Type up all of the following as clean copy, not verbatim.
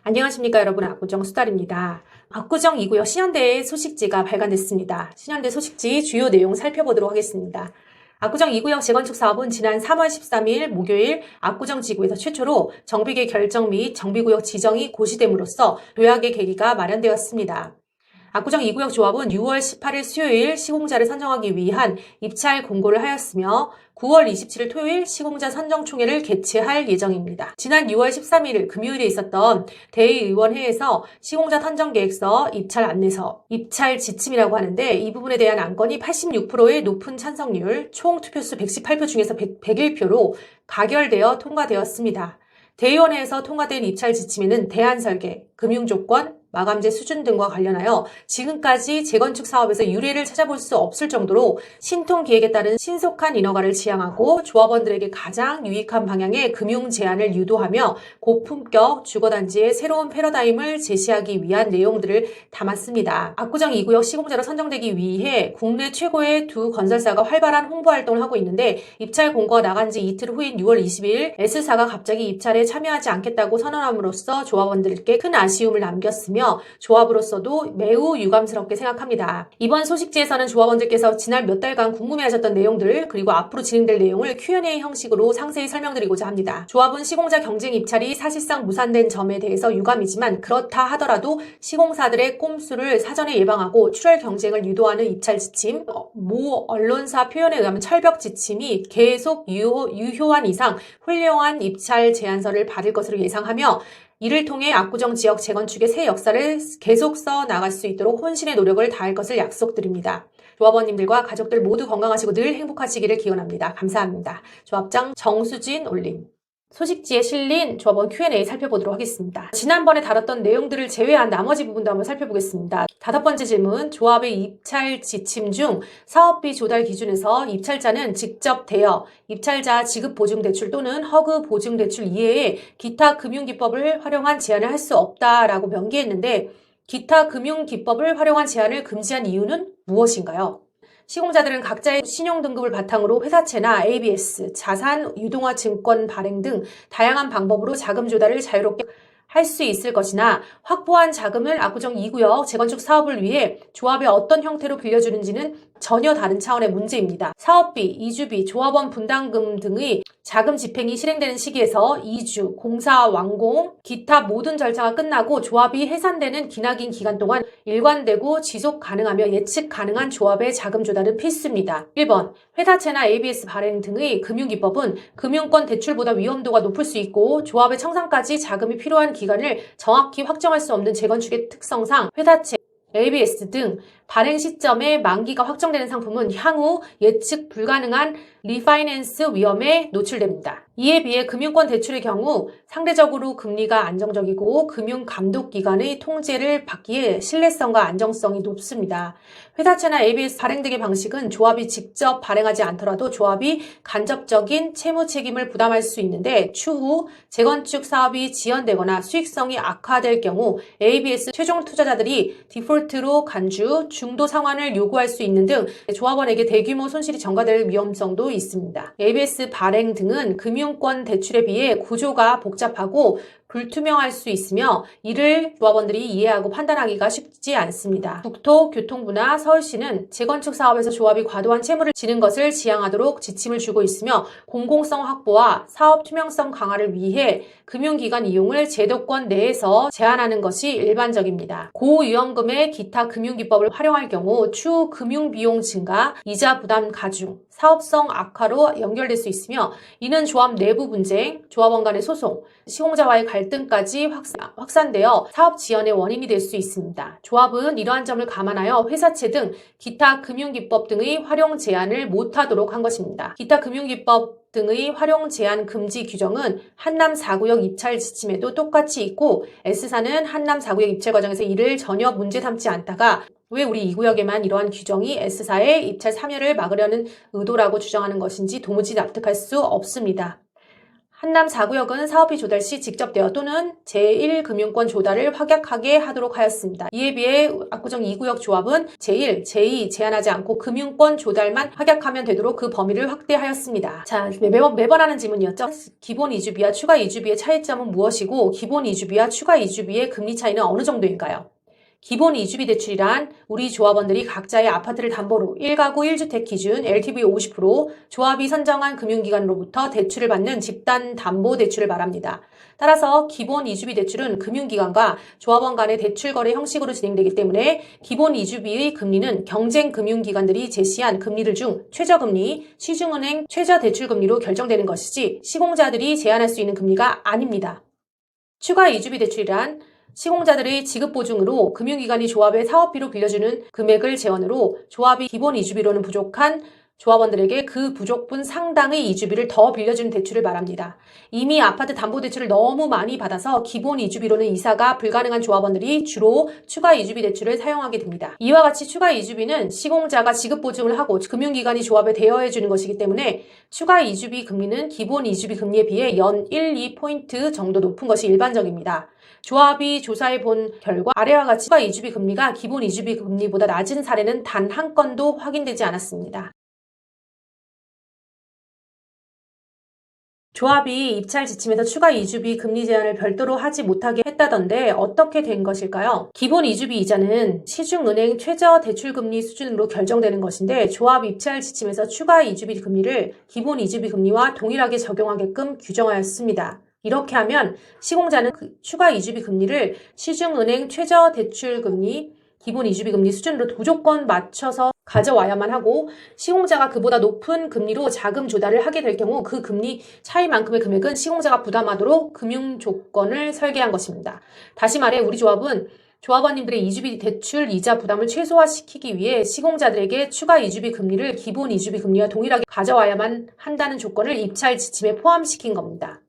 안녕하십니까 여러분, 압구정 수달입니다. 압구정 2구역 신현대의 소식지가 발간됐습니다. 신현대 소식지 주요 내용 살펴보도록 하겠습니다. 압구정 2구역 재건축 사업은 지난 3월 13일 목요일 압구정 지구에서 최초로 정비계 결정 및 정비구역 지정이 고시됨으로써 도약의 계기가 마련되었습니다. 압구정 2구역 조합은 6월 18일 수요일 시공자를 선정하기 위한 입찰 공고를 하였으며 9월 27일 토요일 시공자 선정총회를 개최할 예정입니다. 지난 6월 13일 금요일에 있었던 대의원회에서 시공자 선정계획서, 입찰 안내서, 입찰 지침이라고 하는데 이 부분에 대한 안건이 86%의 높은 찬성률, 총 투표수 118표 중에서 101표로 가결되어 통과되었습니다. 대의원회에서 통과된 입찰 지침에는 대안설계, 금융조건, 마감재 수준 등과 관련하여 지금까지 재건축 사업에서 유례를 찾아볼 수 없을 정도로 신통기획에 따른 신속한 인허가를 지향하고 조합원들에게 가장 유익한 방향의 금융 제안을 유도하며 고품격 주거단지의 새로운 패러다임을 제시하기 위한 내용들을 담았습니다. 압구정 2구역 시공자로 선정되기 위해 국내 최고의 두 건설사가 활발한 홍보 활동을 하고 있는데 입찰 공고가 나간 지 이틀 후인 6월 20일 S사가 갑자기 입찰에 참여하지 않겠다고 선언함으로써 조합원들께 큰 아쉬움을 남겼으며 조합으로서도 매우 유감스럽게 생각합니다. 이번 소식지에서는 조합원들께서 지난 몇 달간 궁금해하셨던 내용들 그리고 앞으로 진행될 내용을 Q&A 형식으로 상세히 설명드리고자 합니다. 조합은 시공자 경쟁 입찰이 사실상 무산된 점에 대해서 유감이지만 그렇다 하더라도 시공사들의 꼼수를 사전에 예방하고 출혈 경쟁을 유도하는 입찰 지침, 모 언론사 표현에 의하면 철벽 지침이 계속 유효한 이상 훌륭한 입찰 제안서를 받을 것으로 예상하며 이를 통해 압구정 지역 재건축의 새 역사를 계속 써 나갈 수 있도록 혼신의 노력을 다할 것을 약속드립니다. 조합원님들과 가족들 모두 건강하시고 늘 행복하시기를 기원합니다. 감사합니다. 조합장 정수진 올림. 소식지에 실린 조합원 Q&A 살펴보도록 하겠습니다. 지난번에 다뤘던 내용들을 제외한 나머지 부분도 한번 살펴보겠습니다. 5번째 질문, 조합의 입찰 지침 중 사업비 조달 기준에서 입찰자는 직접 대여, 입찰자 지급 보증 대출 또는 허그 보증 대출 이외에 기타 금융기법을 활용한 제한을 할 수 없다라고 명기했는데 기타 금융기법을 활용한 제한을 금지한 이유는 무엇인가요? 시공자들은 각자의 신용등급을 바탕으로 회사채나 ABS, 자산 유동화 증권 발행 등 다양한 방법으로 자금 조달을 자유롭게 할 수 있을 것이나 확보한 자금을 압구정 2구역 재건축 사업을 위해 조합에 어떤 형태로 빌려주는지는 전혀 다른 차원의 문제입니다. 사업비, 이주비, 조합원 분담금 등의 자금 집행이 실행되는 시기에서 이주, 공사 완공, 기타 모든 절차가 끝나고 조합이 해산되는 기나긴 기간 동안 일관되고 지속 가능하며 예측 가능한 조합의 자금 조달은 필수입니다. 1번, 회사채나 ABS 발행 등의 금융기법은 금융권 대출보다 위험도가 높을 수 있고 조합의 청산까지 자금이 필요한 기간을 정확히 확정할 수 없는 재건축의 특성상 회사채, ABS 등 발행 시점에 만기가 확정되는 상품은 향후 예측 불가능한 리파이낸스 위험에 노출됩니다. 이에 비해 금융권 대출의 경우 상대적으로 금리가 안정적이고 금융감독기관의 통제를 받기에 신뢰성과 안정성이 높습니다. 회사채나 ABS 발행 등의 방식은 조합이 직접 발행하지 않더라도 조합이 간접적인 채무 책임을 부담할 수 있는데 추후 재건축 사업이 지연되거나 수익성이 악화될 경우 ABS 최종 투자자들이 디폴트로 간주, 중도 상환을 요구할 수 있는 등 조합원에게 대규모 손실이 전가될 위험성도 있습니다. ABS 발행 등은 금융권 대출에 비해 구조가 복잡하고 불투명할 수 있으며 이를 조합원들이 이해하고 판단하기가 쉽지 않습니다. 국토교통부나 서울시는 재건축 사업에서 조합이 과도한 채무를 지는 것을 지양하도록 지침을 주고 있으며 공공성 확보와 사업 투명성 강화를 위해 금융기관 이용을 제도권 내에서 제한하는 것이 일반적입니다. 고위험금의 기타 금융기법을 활용할 경우 추후 금융비용 증가, 이자 부담 가중, 사업성 악화로 연결될 수 있으며 이는 조합 내부 분쟁, 조합원 간의 소송, 시공자와의 갈등까지 확산되어 사업 지연의 원인이 될 수 있습니다. 조합은 이러한 점을 감안하여 회사채 등 기타 금융기법 등의 활용 제한을 못하도록 한 것입니다. 기타 금융기법 등의 활용 제한 금지 규정은 한남 4구역 입찰 지침에도 똑같이 있고 S사는 한남 4구역 입찰 과정에서 이를 전혀 문제 삼지 않다가 왜 우리 2구역에만 이러한 규정이 S사의 입찰 참여를 막으려는 의도라고 주장하는 것인지 도무지 납득할 수 없습니다. 한남 4구역은 사업비 조달 시 직접 대여 또는 제1금융권 조달을 확약하게 하도록 하였습니다. 이에 비해 압구정 2구역 조합은 제1, 제2 제한하지 않고 금융권 조달만 확약하면 되도록 그 범위를 확대하였습니다. 자, 매번 하는 질문이었죠. 기본 이주비와 추가 이주비의 차이점은 무엇이고 기본 이주비와 추가 이주비의 금리 차이는 어느 정도인가요? 기본 이주비 대출이란 우리 조합원들이 각자의 아파트를 담보로 1가구 1주택 기준 LTV 50%, 조합이 선정한 금융기관으로부터 대출을 받는 집단 담보 대출을 말합니다. 따라서 기본 이주비 대출은 금융기관과 조합원 간의 대출 거래 형식으로 진행되기 때문에 기본 이주비의 금리는 경쟁 금융기관들이 제시한 금리를 중 최저금리, 시중은행 최저대출금리로 결정되는 것이지 시공자들이 제한할 수 있는 금리가 아닙니다. 추가 이주비 대출이란 시공자들의 지급보증으로 금융기관이 조합의 사업비로 빌려주는 금액을 재원으로 조합이 기본 이주비로는 부족한 조합원들에게 그 부족분 상당의 이주비를 더 빌려주는 대출을 말합니다. 이미 아파트 담보대출을 너무 많이 받아서 기본 이주비로는 이사가 불가능한 조합원들이 주로 추가 이주비 대출을 사용하게 됩니다. 이와 같이 추가 이주비는 시공자가 지급보증을 하고 금융기관이 조합에 대여해주는 것이기 때문에 추가 이주비 금리는 기본 이주비 금리에 비해 연 1, 2포인트 정도 높은 것이 일반적입니다. 조합이 조사해 본 결과 아래와 같이 추가 이주비 금리가 기본 이주비 금리보다 낮은 사례는 단 한 건도 확인되지 않았습니다. 조합이 입찰 지침에서 추가 이주비 금리 제한을 별도로 하지 못하게 했다던데 어떻게 된 것일까요? 기본 이주비 이자는 시중은행 최저 대출금리 수준으로 결정되는 것인데 조합 입찰 지침에서 추가 이주비 금리를 기본 이주비 금리와 동일하게 적용하게끔 규정하였습니다. 이렇게 하면 시공자는 추가 이주비 금리를 시중은행 최저 대출금리, 기본 이주비 금리 수준으로 무조건 맞춰서 가져와야만 하고 시공자가 그보다 높은 금리로 자금 조달을 하게 될 경우 그 금리 차이만큼의 금액은 시공자가 부담하도록 금융 조건을 설계한 것입니다. 다시 말해 우리 조합은 조합원님들의 이주비 대출 이자 부담을 최소화시키기 위해 시공자들에게 추가 이주비 금리를 기본 이주비 금리와 동일하게 가져와야만 한다는 조건을 입찰 지침에 포함시킨 겁니다.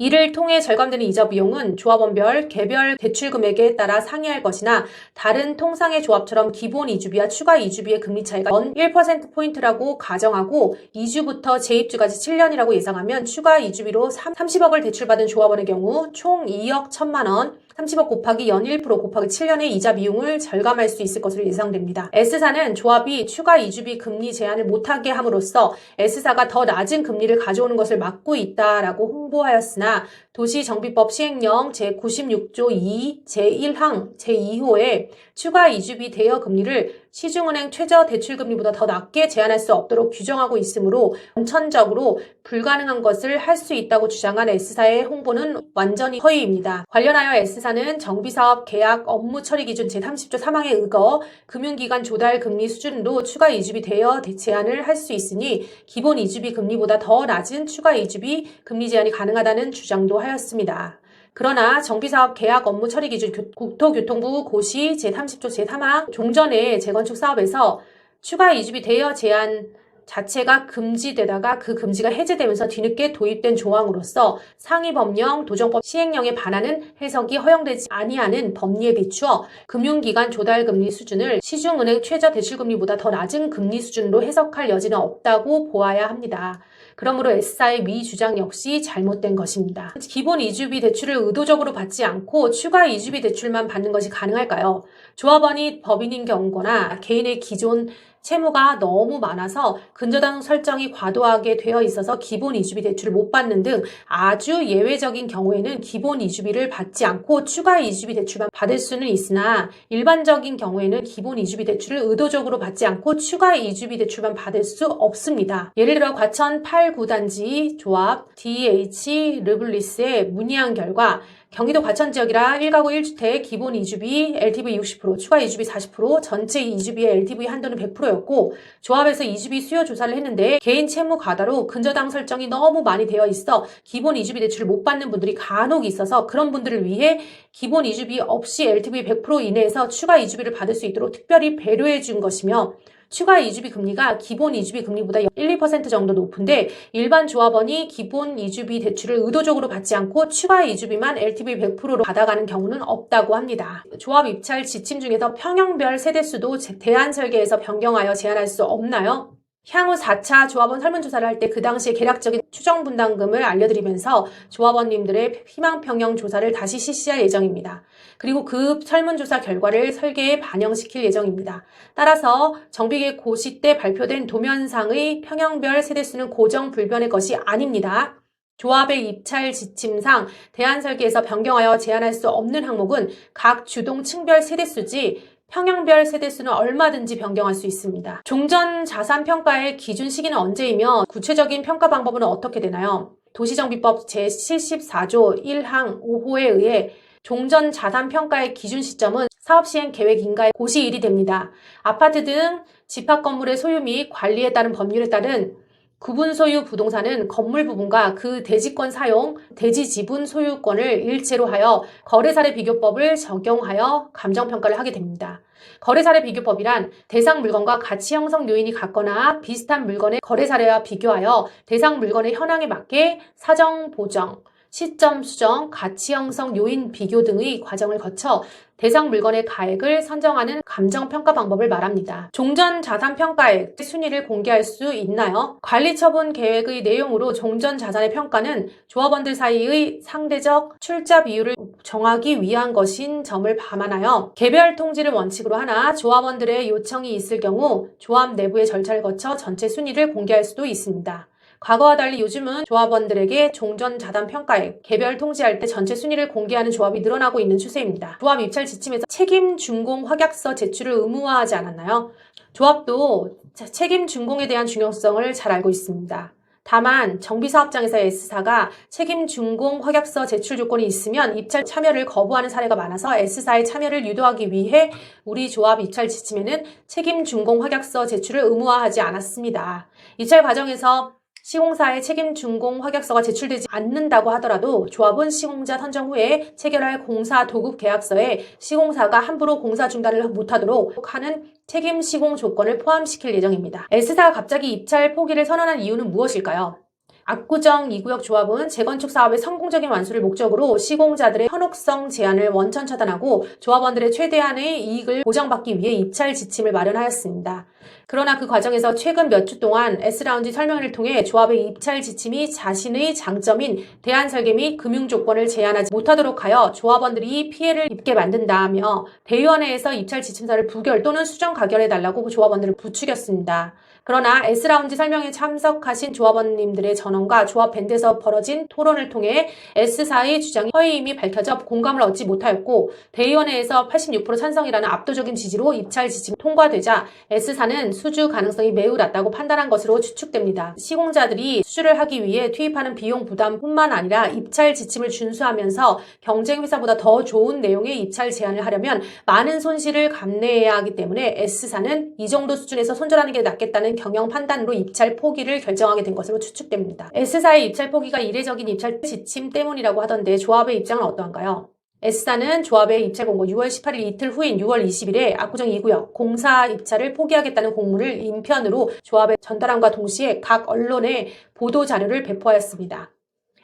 이를 통해 절감되는 이자 비용은 조합원별 개별 대출 금액에 따라 상이할 것이나 다른 통상의 조합처럼 기본 이주비와 추가 이주비의 금리 차이가 연 1%포인트라고 가정하고 이주부터 재입주까지 7년이라고 예상하면 추가 이주비로 30억을 대출받은 조합원의 경우 총 2억 1천만 원, 30억 곱하기 연 1% 곱하기 7년의 이자 비용을 절감할 수 있을 것으로 예상됩니다. S사는 조합이 추가 이주비 금리 제한을 못하게 함으로써 S사가 더 낮은 금리를 가져오는 것을 막고 있다라고 홍보하였으나 도시정비법 시행령 제96조 2 제1항 제2호에 추가 이주비 대여 금리를 시중은행 최저 대출금리보다 더 낮게 제한할 수 없도록 규정하고 있으므로 원천적으로 불가능한 것을 할 수 있다고 주장한 S사의 홍보는 완전히 허위입니다. 관련하여 S사는 정비사업 계약 업무 처리 기준 제30조 3항에 의거 금융기관 조달 금리 수준으로 추가 이주비 대여 제한을 할 수 있으니 기본 이주비 금리보다 더 낮은 추가 이주비 금리 제한이 가능하다는 주장도 하였습니다. 그러나 정비사업 계약 업무 처리 기준 국토교통부 고시 제30조 제3항 종전의 재건축 사업에서 추가 이주비 대여 제한 자체가 금지되다가 그 금지가 해제되면서 뒤늦게 도입된 조항으로서 상위법령 도정법 시행령에 반하는 해석이 허용되지 아니하는 법리에 비추어 금융기관 조달금리 수준을 시중은행 최저 대출금리보다 더 낮은 금리 수준으로 해석할 여지는 없다고 보아야 합니다. 그러므로 S사의 위 주장 역시 잘못된 것입니다. 기본 이주비 대출을 의도적으로 받지 않고 추가 이주비 대출만 받는 것이 가능할까요? 조합원이 법인인 경우거나 개인의 기존 채무가 너무 많아서 근저당 설정이 과도하게 되어 있어서 기본 이주비 대출을 못 받는 등 아주 예외적인 경우에는 기본 이주비를 받지 않고 추가 이주비 대출만 받을 수는 있으나 일반적인 경우에는 기본 이주비 대출을 의도적으로 받지 않고 추가 이주비 대출만 받을 수 없습니다. 예를 들어 과천 8, 9단지 조합 DH 르블리스에 문의한 결과 경기도 과천 지역이라 1가구 1주택 기본 이주비 LTV 60%, 추가 이주비 40%, 전체 이주비의 LTV 한도는 100%였고 조합에서 이주비 수요 조사를 했는데 개인 채무 과다로 근저당 설정이 너무 많이 되어 있어 기본 이주비 대출을 못 받는 분들이 간혹 있어서 그런 분들을 위해 기본 이주비 없이 LTV 100% 이내에서 추가 이주비를 받을 수 있도록 특별히 배려해 준 것이며 추가 이주비 금리가 기본 이주비 금리보다 1, 2% 정도 높은데 일반 조합원이 기본 이주비 대출을 의도적으로 받지 않고 추가 이주비만 LTV 100%로 받아가는 경우는 없다고 합니다. 조합 입찰 지침 중에서 평형별 세대수도 대안 설계에서 변경하여 제한할 수 없나요? 향후 4차 조합원 설문조사를 할 때 그 당시에 계략적인 추정 분담금을 알려드리면서 조합원님들의 희망 평형 조사를 다시 실시할 예정입니다. 그리고 그 설문조사 결과를 설계에 반영시킬 예정입니다. 따라서 정비계획 고시 때 발표된 도면상의 평형별 세대수는 고정 불변의 것이 아닙니다. 조합의 입찰 지침상 대안설계에서 변경하여 제한할 수 없는 항목은 각 주동 층별 세대수지 평형별 세대수는 얼마든지 변경할 수 있습니다. 종전 자산 평가의 기준 시기는 언제이며 구체적인 평가 방법은 어떻게 되나요? 도시정비법 제74조 1항 5호에 의해 종전 자산 평가의 기준 시점은 사업시행 계획 인가의 고시일이 됩니다. 아파트 등 집합 건물의 소유 및 관리에 따른 법률에 따른 구분 소유 부동산은 건물 부분과 그 대지권 사용, 대지 지분 소유권을 일체로 하여 거래사례 비교법을 적용하여 감정평가를 하게 됩니다. 거래사례 비교법이란 대상 물건과 가치 형성 요인이 같거나 비슷한 물건의 거래사례와 비교하여 대상 물건의 현황에 맞게 사정 보정, 시점 수정, 가치 형성 요인 비교 등의 과정을 거쳐 대상 물건의 가액을 선정하는 감정평가 방법을 말합니다. 종전 자산 평가액 순위를 공개할 수 있나요? 관리처분 계획의 내용으로 종전 자산의 평가는 조합원들 사이의 상대적 출자 비율을 정하기 위한 것인 점을 감안하여 개별 통지를 원칙으로 하나 조합원들의 요청이 있을 경우 조합 내부의 절차를 거쳐 전체 순위를 공개할 수도 있습니다. 과거와 달리 요즘은 조합원들에게 종전 자산 평가액, 개별 통지할 때 전체 순위를 공개하는 조합이 늘어나고 있는 추세입니다. 조합 입찰 지침에서 책임 준공 확약서 제출을 의무화하지 않았나요? 조합도 책임 준공에 대한 중요성을 잘 알고 있습니다. 다만 정비사업장에서 S사가 책임 준공 확약서 제출 조건이 있으면 입찰 참여를 거부하는 사례가 많아서 S사의 참여를 유도하기 위해 우리 조합 입찰 지침에는 책임 준공 확약서 제출을 의무화하지 않았습니다. 입찰 과정에서 시공사의 책임 준공 확약서가 제출되지 않는다고 하더라도 조합은 시공자 선정 후에 체결할 공사 도급 계약서에 시공사가 함부로 공사 중단을 못하도록 하는 책임 시공 조건을 포함시킬 예정입니다. S사가 갑자기 입찰 포기를 선언한 이유는 무엇일까요? 압구정 2구역 조합은 재건축 사업의 성공적인 완수를 목적으로 시공자들의 현혹성 제한을 원천 차단하고 조합원들의 최대한의 이익을 보장받기 위해 입찰 지침을 마련하였습니다. 그러나 그 과정에서 최근 몇 주 동안 S라운지 설명회를 통해 조합의 입찰 지침이 자신의 장점인 대안 설계 및 금융 조건을 제한하지 못하도록 하여 조합원들이 피해를 입게 만든다며 대의원회에서 입찰 지침서를 부결 또는 수정 가결해달라고 조합원들을 부추겼습니다. 그러나 S라운지 설명회에 참석하신 조합원님들의 전원과 조합 밴드에서 벌어진 토론을 통해 S사의 주장이 허위임이 밝혀져 공감을 얻지 못하였고 대의원회에서 86% 찬성이라는 압도적인 지지로 입찰 지침이 통과되자 S사는 수주 가능성이 매우 낮다고 판단한 것으로 추측됩니다. 시공자들이 수주를 하기 위해 투입하는 비용 부담뿐만 아니라 입찰 지침을 준수하면서 경쟁 회사보다 더 좋은 내용의 입찰 제안을 하려면 많은 손실을 감내해야 하기 때문에 S사는 이 정도 수준에서 손절하는 게 낫겠다는 경영 판단으로 입찰 포기를 결정하게 된 것으로 추측됩니다. S사의 입찰 포기가 이례적인 입찰 지침 때문이라고 하던데 조합의 입장은 어떠한가요? S사는 조합의 입찰 공고 6월 18일 이틀 후인 6월 20일에 압구정 2구역 공사 입찰을 포기하겠다는 공문을 인편으로 조합에 전달함과 동시에 각 언론에 보도 자료를 배포하였습니다.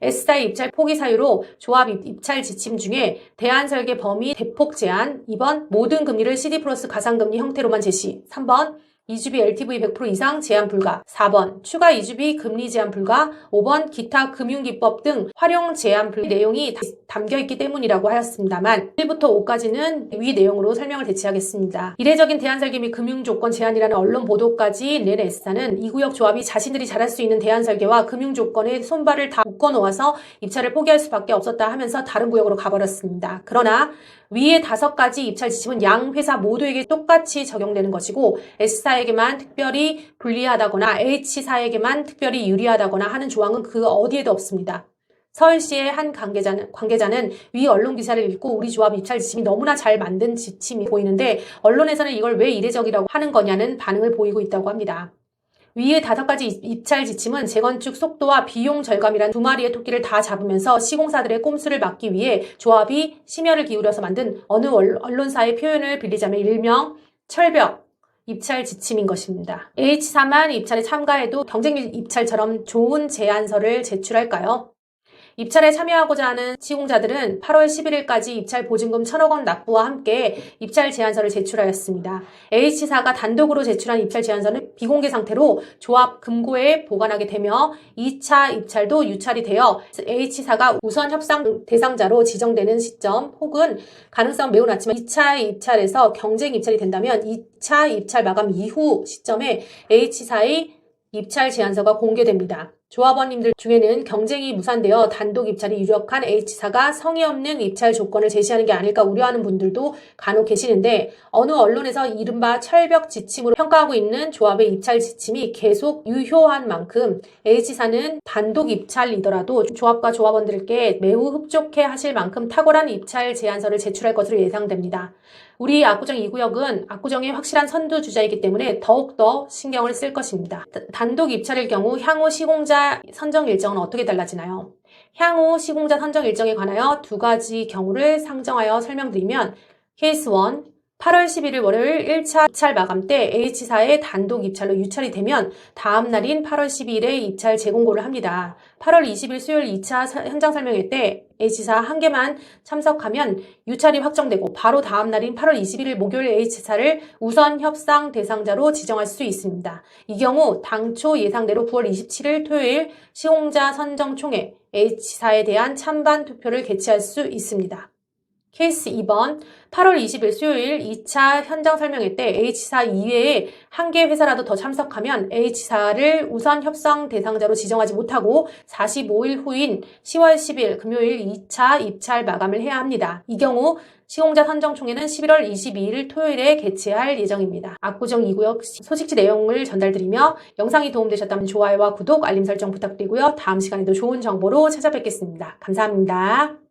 S사의 입찰 포기 사유로 조합 입찰 지침 중에 대안설계 범위 대폭 제한, 2번 모든 금리를 CD 플러스 가상금리 형태로만 제시, 3번 이주비 LTV 100% 이상 제한 불가, 4번 추가 이주비 금리 제한 불가, 5번 기타 금융기법 등 활용 제한 불가 내용이 담겨있기 때문이라고 하였습니다만 1부터 5까지는 위 내용으로 설명을 대체하겠습니다. 이례적인 대안설계 및 금융조건 제한이라는 언론 보도까지 낸 S사는 2구역 조합이 자신들이 잘할 수 있는 대안설계와 금융조건에 손발을 다 묶어놓아서 입찰을 포기할 수밖에 없었다 하면서 다른 구역으로 가버렸습니다. 그러나 위의 5가지 입찰 지침은 양 회사 모두에게 똑같이 적용되는 것이고 S사에게만 특별히 불리하다거나 H사에게만 특별히 유리하다거나 하는 조항은 그 어디에도 없습니다. 서울시의 한 관계자는 위 언론 기사를 읽고 우리 조합 입찰 지침이 너무나 잘 만든 지침이 보이는데 언론에서는 이걸 왜 이례적이라고 하는 거냐는 반응을 보이고 있다고 합니다. 위의 5가지 입찰 지침은 재건축 속도와 비용 절감이란 두 마리의 토끼를 다 잡으면서 시공사들의 꼼수를 막기 위해 조합이 심혈을 기울여서 만든 어느 언론사의 표현을 빌리자면 일명 철벽 입찰 지침인 것입니다. H사만 입찰에 참가해도 경쟁 입찰처럼 좋은 제안서를 제출할까요? 입찰에 참여하고자 하는 시공자들은 8월 11일까지 입찰 보증금 1,000억 원 납부와 함께 입찰 제안서를 제출하였습니다. H사가 단독으로 제출한 입찰 제안서는 비공개 상태로 조합 금고에 보관하게 되며 2차 입찰도 유찰이 되어 H사가 우선 협상 대상자로 지정되는 시점 혹은 가능성 매우 낮지만 2차 입찰에서 경쟁 입찰이 된다면 2차 입찰 마감 이후 시점에 H사의 입찰 제안서가 공개됩니다. 조합원님들 중에는 경쟁이 무산되어 단독 입찰이 유력한 H사가 성의 없는 입찰 조건을 제시하는 게 아닐까 우려하는 분들도 간혹 계시는데 어느 언론에서 이른바 철벽 지침으로 평가하고 있는 조합의 입찰 지침이 계속 유효한 만큼 H사는 단독 입찰이더라도 조합과 조합원들께 매우 흡족해 하실 만큼 탁월한 입찰 제안서를 제출할 것으로 예상됩니다. 우리 압구정 2구역은 압구정의 확실한 선두주자이기 때문에 더욱더 신경을 쓸 것입니다. 단독 입찰일 경우 향후 시공자 선정 일정은 어떻게 달라지나요? 향후 시공자 선정 일정에 관하여 두 가지 경우를 상정하여 설명드리면 케이스 1, 8월 11일 월요일 1차 입찰 마감 때 H사의 단독 입찰로 유찰이 되면 다음 날인 8월 12일에 입찰 재공고를 합니다. 8월 20일 수요일 2차 현장 설명회 때 H사 한 개만 참석하면 유찰이 확정되고 바로 다음 날인 8월 21일 목요일 H사를 우선 협상 대상자로 지정할 수 있습니다. 이 경우 당초 예상대로 9월 27일 토요일 시공자 선정 총회 H사에 대한 찬반 투표를 개최할 수 있습니다. 케이스 2번, 8월 20일 수요일 2차 현장 설명회 때 H사 이외에 한 개 회사라도 더 참석하면 H사를 우선 협상 대상자로 지정하지 못하고 45일 후인 10월 10일 금요일 2차 입찰 마감을 해야 합니다. 이 경우 시공자 선정총회는 11월 22일 토요일에 개최할 예정입니다. 압구정 2구역 소식지 내용을 전달드리며 영상이 도움되셨다면 좋아요와 구독, 알림 설정 부탁드리고요. 다음 시간에도 좋은 정보로 찾아뵙겠습니다. 감사합니다.